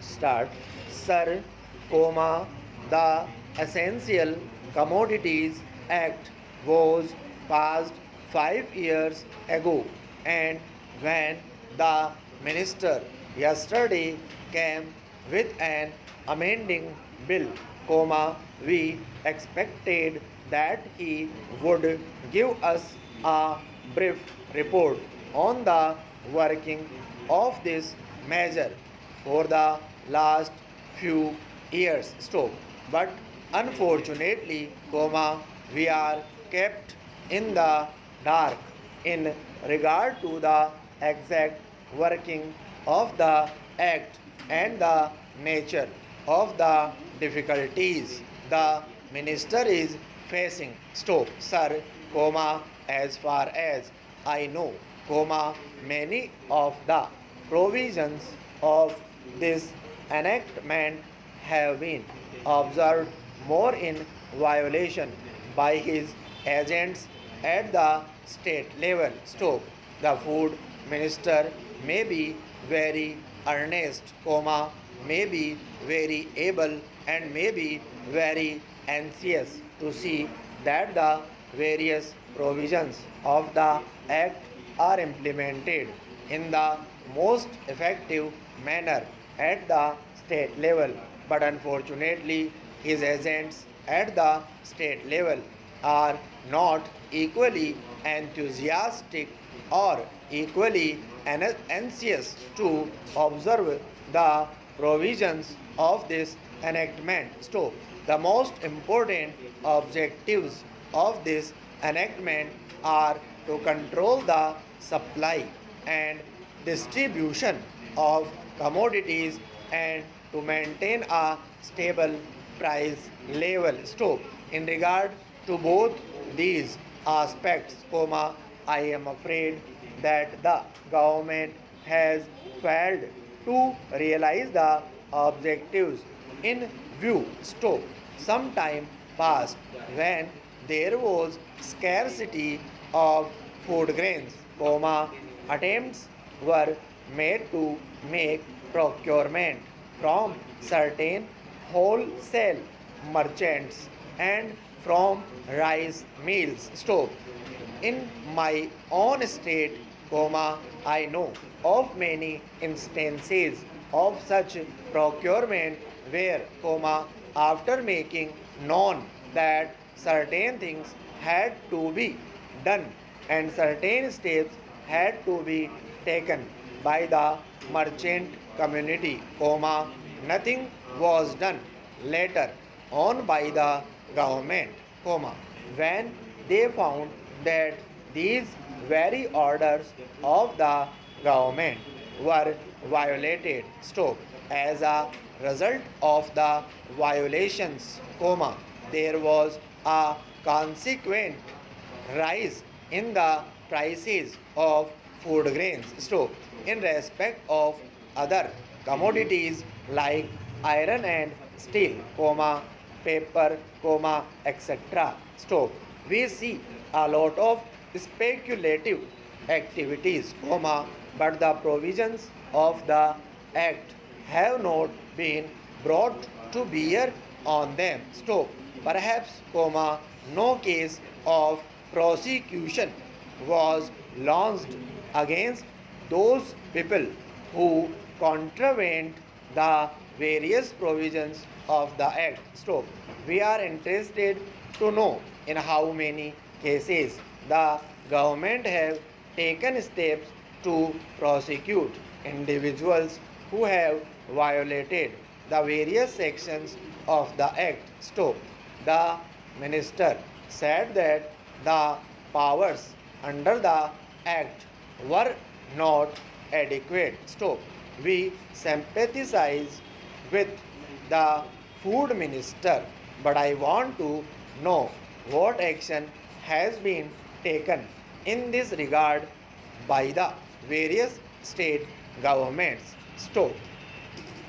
Start. Sir, the Essential Commodities Act was passed 5 years ago, and when the minister yesterday came with an amending bill, we expected that he would give us a brief report on the working of this measure for the last few years. Stop. But unfortunately, we are kept in the dark in regard to the exact working of the act and the nature of the difficulties the minister is facing. Stop, sir, as far as I know, many of the provisions of this enactment have been observed more in violation by his agents at the state level. Stop. The food minister may be very earnest, may be very able and may be very anxious to see that the various provisions of the act are implemented in the most effective manner at the state level. But unfortunately, his agents at the state level are not equally enthusiastic or equally anxious to observe the provisions of this enactment. So, the most important objectives of this enactment are to control the supply and distribution of commodities and to maintain a stable price level. So, in regard to both these aspects, I am afraid that the government has failed to realize the objectives in view. So, some time passed when there was scarcity of food grains, attempts were made to make procurement from certain wholesale merchants and from rice mills. Stop. In my own state, I know of many instances of such procurement where, after making known that certain things had to be done and certain steps had to be taken by the merchant community, nothing was done later on by the government, when they found that these very orders of the government were violated. Stop. As a result of the violations, there was a consequent rise in the prices of food grains. So, in respect of other commodities like iron and steel, paper, etc. So, we see a lot of speculative activities, but the provisions of the act have not been brought to bear on them. So, perhaps, no case of prosecution was launched against those people who contravened the various provisions of the act. So, we are interested to know in how many cases the government have taken steps to prosecute individuals who have violated the various sections of the act. So, the minister said that the powers under the act were not adequate. So, we sympathize with the food minister, but I want to know what action has been taken in this regard by the various state governments. So,